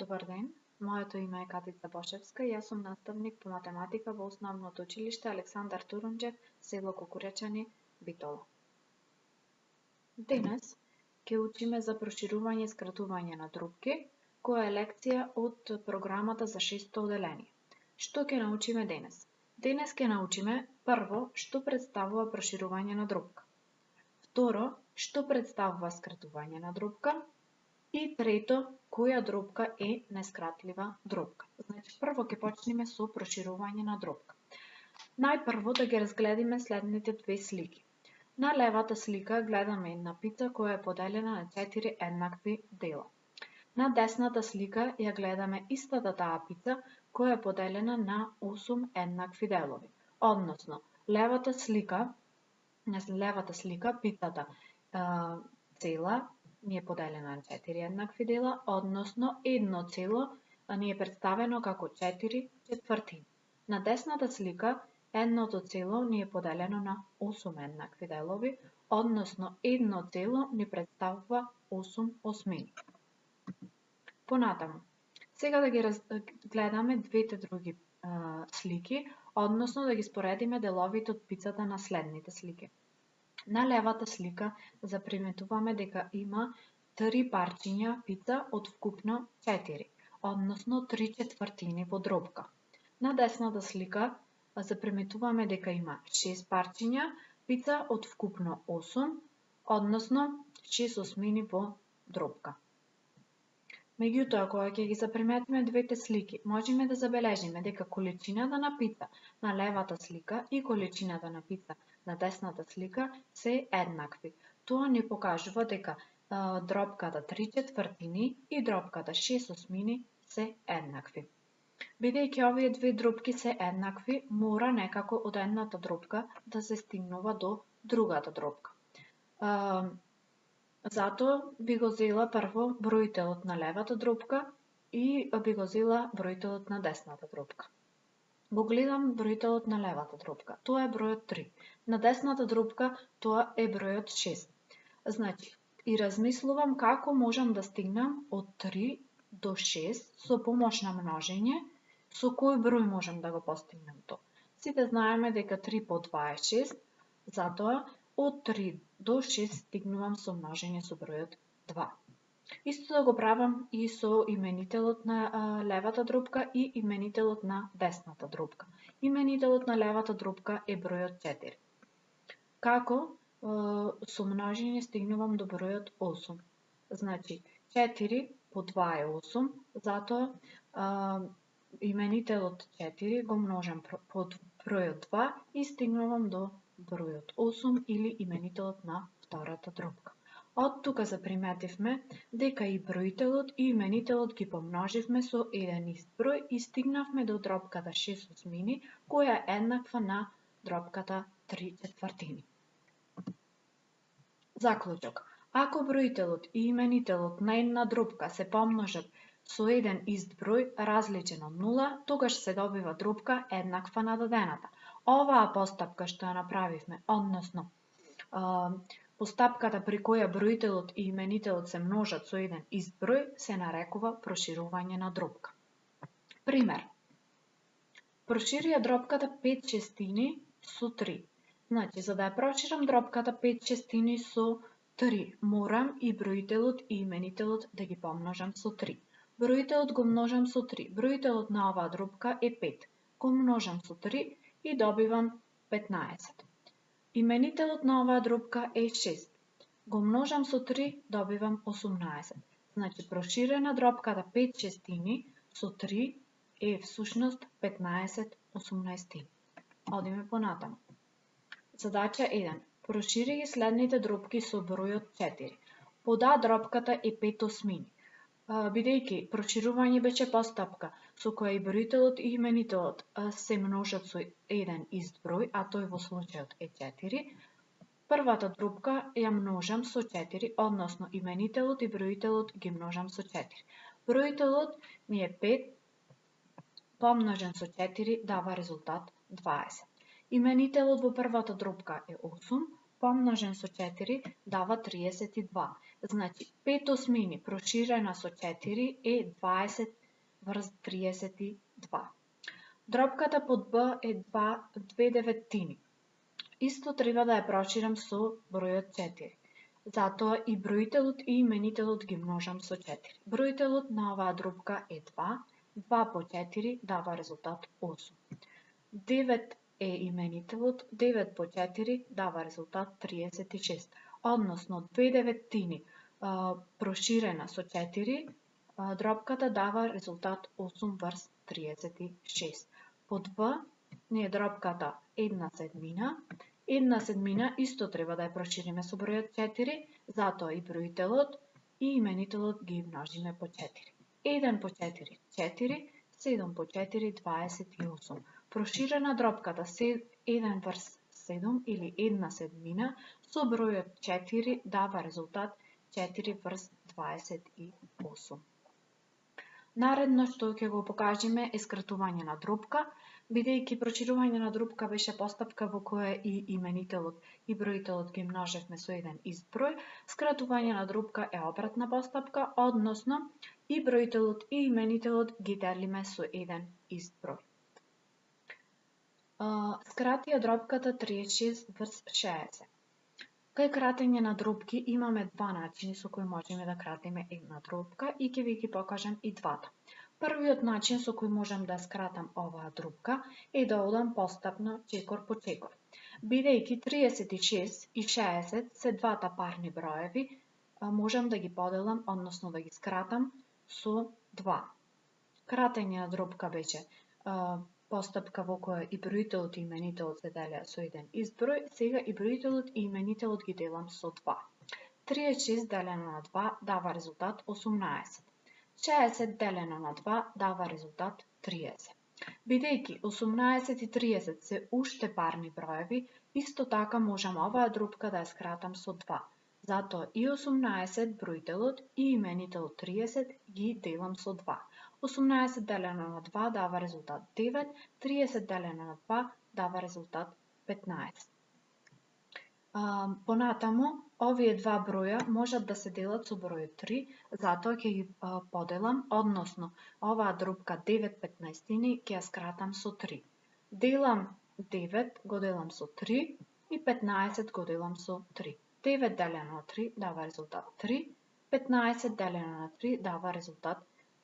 Добар ден, моето име е Катица Бошевска и јас сум наставник по математика во Основното училиште Александар Турунџев, село Кукуречани, Битола. Денес ќе учиме за проширување и скратување на друпки, која е лекција од програмата за 6-то оделение. Што ќе научиме денес? Денес ќе научиме прво што представува проширување на друпка. Второ, што представува скратување на друпка. И трето, која друпка е нескратлива друпка. Значи, прво ќе почнеме со проширување на друпка. Најпрво да ги разгледаме следните две слики. На левата слика гледаме една пица која е поделена на 4 еднакви дела. На десната слика ја гледаме истата таа пица која е поделена на 8 еднакви делови. Односно, левата слика пицата цела ни е поделена на 4 еднакви дела, односно едно цело ни е представено како 4 четвртини. На десната слика едното цело ни е поделено на 8 еднакви делови, односно едно цело ни представува 8 осмини. Понатаму, сега да ги гледаме двете други слики, односно да ги споредиме деловите од пицата на следните слики. На левата слика заприметуваме дека има 3 парчиња пица од вкупно 4, односно 3 четвртини во дробка. На десната слика заприметуваме дека има 6 парчиња пица од вкупно 8, односно 6 осмини во дробка. Меѓутоа, кога ќе ги заприметиме двете слики, можеме да забележиме дека количината на пица на левата слика и количината на пица на десната слика се еднакви. Тоа ни покажува дека дробката 3 четвртини и дробката 6 осмини се еднакви. Бидејќи овие две дробки се еднакви, мора некако од едната дробка да се стигнува до другата дробка. Затоа би го зела прво бројителот на левата дробка и би го зела бројителот на десната дробка. Го гледам бројителот на левата дробка. Тоа е бројот 3. На десната дробка тоа е бројот 6. Значи, и размислувам како можам да стигнам од 3 до 6 со помош на множење, со кој број можам да го постигнем тоа. Сите знаеме дека 3 по 2 е 6, затоа од 3 до 6 стигнувам со множење со бројот 2. Исто да го правам и со именителот на левата дробка и именителот на десната дробка. Именителот на левата дробка е бројот 4. Како со множење стигнувам до бројот 8. Значи, 4 по 2 е 8, затоа именителот 4 го множам под бројот 2 и стигнувам до бројот 8 или именителот на втората дробка. Од тука заприметивме дека и бројителот и именителот ги помноживме со еден ист број и стигнавме до дробката 6 осмини, која е еднаква на дробката 3 четвртини. Заклучок. Ако бројителот и именителот на една дробка се помножат со еден ист број различен од 0, тогаш се добива дробка еднаква на дадената. Оваа постапка што ја направивме, односно постапката при која бројителот и именителот се множат со еден ист број, се нарекува проширување на дробка. Пример. Прошири ја дробката 5 шестини со 3. Значи, за да ја проширам дробката 5 шестини со 3, морам и бројителот и именителот да ги помножам со 3. Бројителот го множам со 3. Бројителот на оваа дробка е 5. Го множам со 3 и добивам 15. Именителот на оваа дробка е 6. Го множам со 3, добивам 18. Значи, проширена дробката 5 шестини со 3 е всушност 15 18. Одиме понатаму. Задача 1. Прошири ги следните дробки со бројот 4. Пода дробката е 5 осмини. Бидејќи проширување беше постапка со која и бројителот и именителот се множат со еден ист број, а тој во случајот е 4, првата дробка ја множам со 4, односно именителот и бројителот ги множам со 4. Бројителот ми е 5, помножен со 4 дава резултат 20. Именителот во првата дробка е 8, помножен со 4 дава 32. Значи 5 осмини проширена со 4 е 20 врз 32. Дробката под b е 2 деветини. Исто треба да ја проширам со бројот 4. Затоа и броителот и именителот ги множам со 4. Броителот на оваа дробка е 2. 2 по 4 дава резултат 8. 9 е именителот, 9 по 4 дава резултат 36. Односно 2 деветини проширена со 4, дробката дава резултат 8 врз 36. Под v не е дробката 1/7. 1/7 исто треба да ја прошириме со бројот 4, затоа и броителот и именителот ги множиме по 4. 1 по 4 4, 7 по 4 28. Проширена дробката 1 врз 7 или 1/7 со бројот 4 дава резултат 4 врз 28. Наредно што ќе го покажеме е скратување на дробка, бидејќи проширување на дробка беше постапка во која и именителот и броителот ги множевме со еден ист број, скратување на дробка е обратна постапка, односно и броителот и именителот ги делиме со еден ист број. Скратија дробката 36 врз 60. Кај кратење на дробки имаме два начини со кои можеме да кратиме една дробка и ќе ви ги покажам и двата. Првиот начин со кој можам да скратам оваа дробка е да одам постапно чекор по чекор. Бидејќи 36 и 60 се двата парни броеви, можам да ги поделам, односно да ги скратам со 2. Кратење на дробка беше постапка во која и броителот и именителот се делеа со еден ист број, сега и броителот и именителот ги делам со 2. 36 делено на 2 дава резултат 18. 60 делено на 2 дава резултат 30. Бидејќи 18 и 30 се уште парни броеви, исто така можам оваа дробка да ја скратам со 2. Затоа и 18 броителот и именителот 30 ги делам со 2. 18 делено на 2 дава резултат 9, 30 делено на 2 дава резултат 15. Понатаму, овие два броја можат да се делат со бројот 3, затоа ќе ги поделам, односно оваа дробка 9 15 ќе ја скратам со 3. Делам 9 го делам со 3 и 15 го делам со 3. 9 делено на 3 дава резултат 3, 15 делено на 3 дава резултат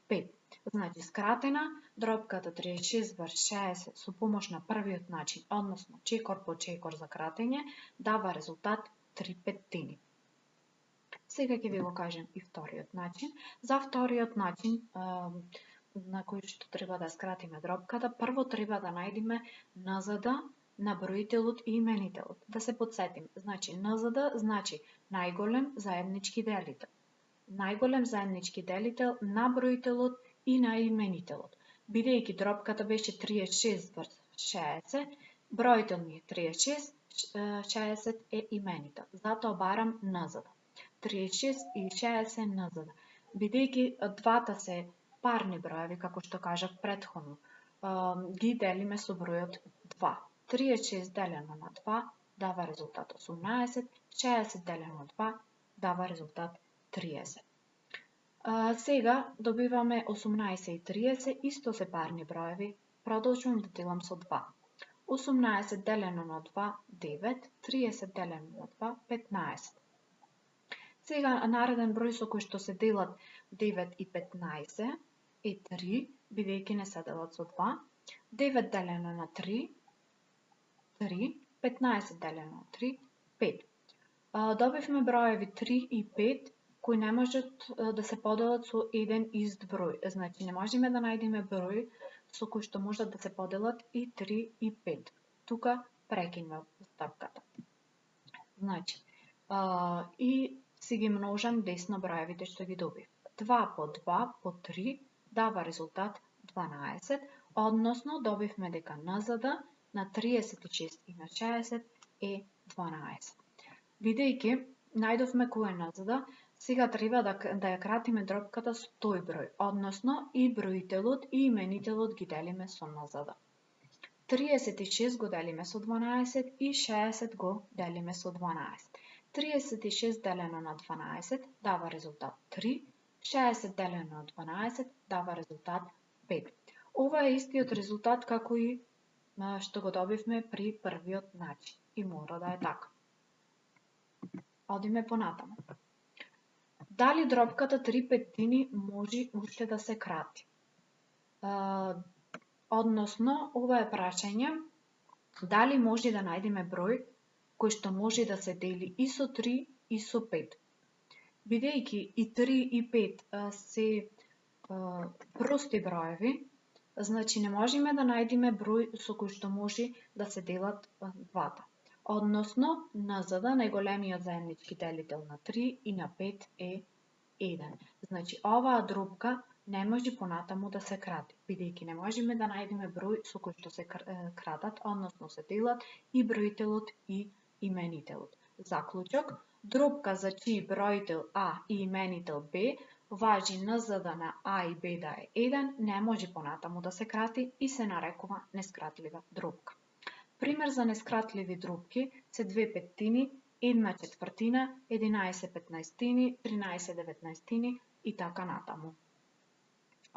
5. Значи, скратена дробката 36 врз 60 со помош на првиот начин, односно чекор по чекор за кратење, дава резултат 3 петтини. Сега ќе ви го кажем и вториот начин. За вториот начин на кој што треба да скратиме дробката, прво треба да најдеме НЗД на броителот и именителот. Да се подсетим, значи НЗД значи најголем заеднички делител. Најголем заеднички делител на броителот и на именителот. Бидејќи дробката беше 36 врз 60, броител ми е 36, 60 е именител. Затоа барам НЗД. 36 и 60 НЗД. Бидејќи двата се парни броеви, како што кажав претходно, ги делиме со бројот 2. 36 делено на 2 дава резултат 18, 60 делено на 2 дава резултат 30. Сега добиваме 18 и 30, исто се парни броеви, продолжувам да делам со 2. 18 делено на 2, 9, 30 делено на 2, 15. Сега нареден број со кој што се делат 9 и 15 е 3, бидејќи не се делат со 2. 9 делено на 3, 3, 15 делено на 3, 5. Добивме броеви 3 и 5, кои не можат да се поделат со еден ист број. Значи, не можеме да најдеме број со кој што можат да се поделат и 3 и 5. Тука прекинува стапката. Значи, и си ги множам десно броевите што ги добив. 2 по 2 по 3 дава резултат 12, односно добивме дека НЗД на 36 и на 60 е 12. Бидејќи најдовме кој е НЗД, сега треба да ја кратиме дробката со тој број, односно и броителот и именителот ги делиме со НЗД. 36 го делиме со 12 и 60 го делиме со 12. 36 делено на 12 дава резултат 3, 60 делено на 12 дава резултат 5. Ова е истиот резултат како и што го добивме при првиот начин и мора да е така. Одиме понатаму. Дали дробката 3/5 може уште да се крати? Односно, ова е прашање дали може да најдеме број кој што може да се дели и со 3 и со 5. Бидејќи и 3 и 5 се прости броеви, значи не можеме да најдеме број со кој што може да се делат двата. Односно, НЗД, најголемиот заеднички делител на 3 и на 5 е 1. Значи, оваа дробка не може понатаму да се крати, бидејќи не можеме да најдеме број со кој што се кратат, односно се делат и броителот и именителот. Заклучок, дробка за чии броител А и именител Б важи НЗД на А и Б да е 1, не може понатаму да се крати и се нарекува нескратлива дробка. Пример за нескратливи дробки се 2 петтини, 1 четвртина, 11 петнаестини, 13 деветнаестини и така натаму.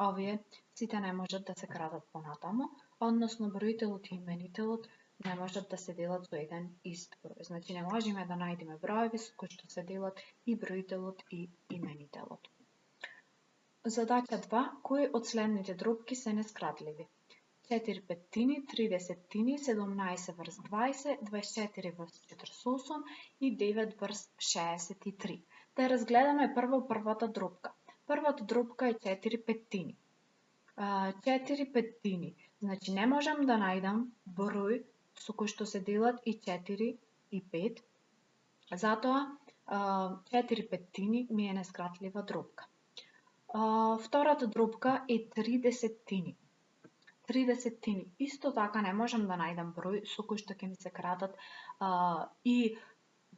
Овие сите не можат да се кратат понатаму, односно броителот и именителот не можат да се делат со еден ист број. Значи не можеме да најдеме броеви со кои што се делат и броителот и именителот. Задача 2. Кои од следните дробки се нескратливи? 4 петтини, 3 десеттини, 17 врз 20, 24 врз 48 и 9 врз 63. Да разгледаме прво првата дробка. Првата дробка е 4 петтини. 4 петтини. Значи не можам да најдам број со кој што се делат и 4 и 5. Затоа 4 петтини ми е нескратлива дробка. Втората дробка е 3 десеттини. 3 десеттини. Исто така не можам да најдам број со кој што ќе ми се кратат и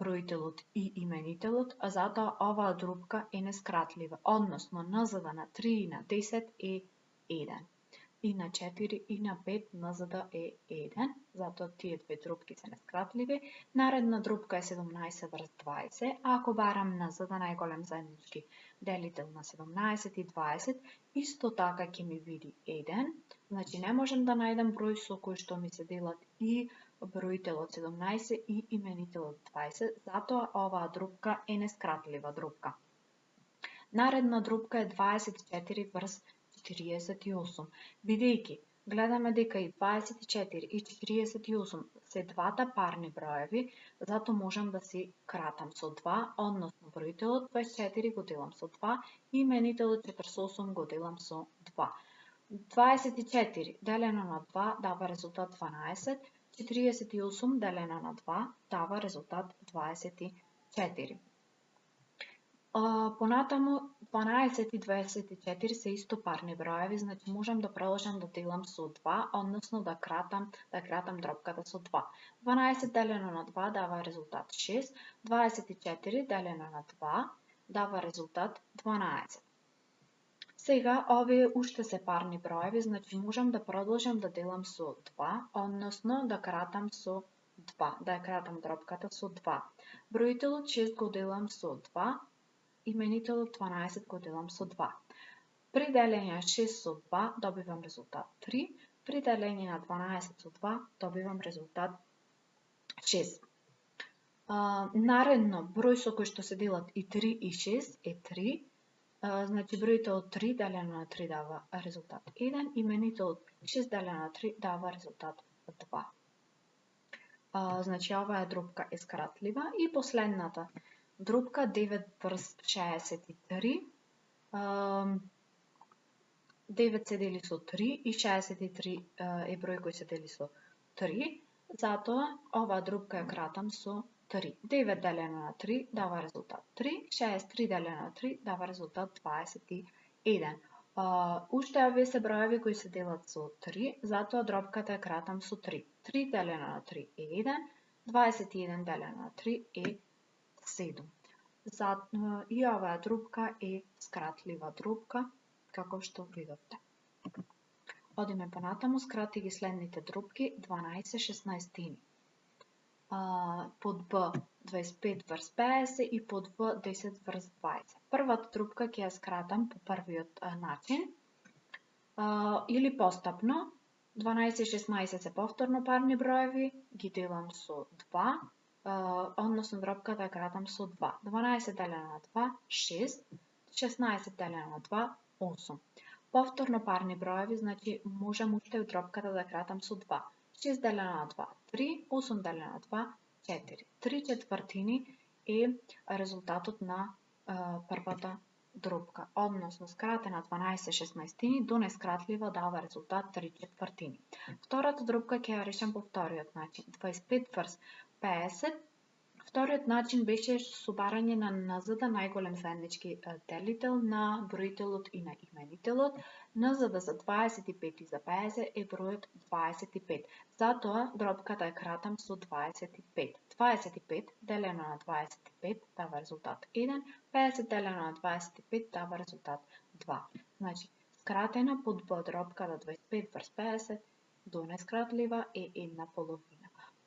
броителот и именителот, а затоа оваа дробка е нескратлива. Односно, НЗД на 3 и на 10 е 1. И на 4 и на 5 НЗД е 1, затоа тие две дробки се нескратливи. Наредна дробка е 17 врз 20, а ако барам НЗД најголем заеднички делител на 17 и 20, исто така ќе ми види 1, значи не можам да најдам број со кој што ми се делат и броителот 17 и именителот 20, затоа оваа дробка е нескратлива дробка. Наредна дробка е 24 врз 48, бидејќи гледаме дека и 24 и 48 се двата парни броеви, затоа можам да си кратам со 2, односно броителот 24 го делам со 2 и именителот 48 го делам со 2. 24 делено на 2 дава резултат 12, 48 делено на 2 дава резултат 24. Понатаму 12 и 24 се исто парни броеви, значи можам да продолжам да делам со 2, односно да кратам дробката со 2. 12 делено на 2 дава резултат 6, 24 делено на 2 дава резултат 12. Сега овие уште се парни броеви, значи можам да продолжам да делам со 2, односно да кратам со 2, да ја кратам дробката со 2. Броителот 6 го делам со 2, именителот 12 го делам со 2. При делење 6 со 2 добивам резултат 3, при делење на 12 со 2 добивам резултат 6. Наредно, број со кој што се делат и 3 и 6 е 3, значи броителот 3 делено на 3 дава резултат 1, именителот 6 делено на 3 дава резултат 2. Значи оваа дробка е скратлива и последната дробка 9 врз 63. 9 се дели со 3 и 63 е број кој се дели со 3, затоа оваа дробка ја кратам со 3. 9 делено на 3 дава резултат 3, 63 делено на 3 дава резултат 21. Уште овие се броеви кои се делат со 3, затоа дробката ја кратам со 3. 3 делено на 3 е 1, 21 делено на 3 е 7. И оваа дробка е скратлива дробка, како што видовте. Одиме понатаму, скрати ги следните друпки, 12 шеснаестини. Под Б 25 врз 50 и под В 10 врз 20. Првата друпка ќе ја скратам по првиот начин или постапно. 12 и 16 се повторно парни броеви, ги делам со 2, односно дропката ја кратам со 2. 12 делено на 2, 6, 16 делено на 2, 8. Повторно парни броеви, значи можам уште дропката да кратам со 2. 6 делено на 2, 3, 8 делено на 2, 4. 3 четвртини е резултатот на првата дропка, односно скратена 12 шеснаестини до нескратлива дава резултат 3 четвртини. Втората дропка ќе ја решам по вториот начин. 25 врз 50. Вториот начин беше собарање на НЗД, најголем заеднички делител на броителот и на именителот. НЗД за 25 и за 50 е бројот 25. Затоа дропката ја кратам со 25. 25 делено на 25 дава резултат 1, 50 делено на 25 дава резултат 2. Значи, скратена под Б дропката 25 врз 50 до нескратлива е 1/2.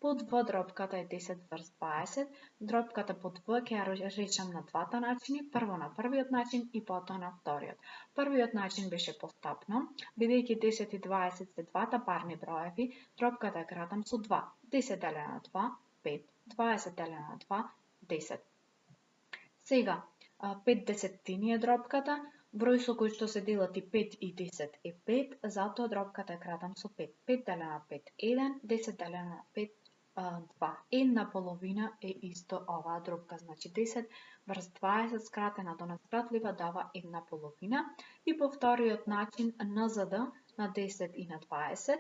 Под В дропката е 10 врз 20. Дропката под В ќе ја речам на двата начини, прво на првиот начин и потоа на вториот. Првиот начин беше постапно, бидејќи 10 и 20 се двата парни броеви, дропката ја кратам со 2. 10 делено на 2, 5. 20 делено на 2, 10. Сега, 5 десеттини е дропката, број со кој што се делат и 5 и 10 е 5, затоа дропката ја кратам со 5. 5 делено на 5, 1, 10 делено на 5, 2. 1/2 е исто оваа дропка, значи 10 врз 20 скратена до нескратлива дава 1/2. И по вториот начин НЗД на 10 и на 20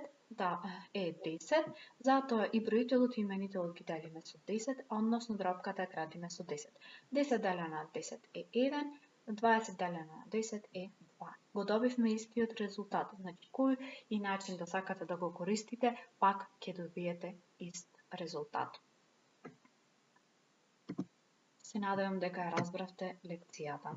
е 10, затоа и броителот и именителот ги делиме со 10, односно дропката ја кратиме со 10. 10 делено на 10 е 1, 20 делено на 10 е 2. Го добивме истиот резултат, значи кој и начин да сакате да го користите, пак ќе добиете ист резултат. Се надевам дека ја разбравте лекцијата.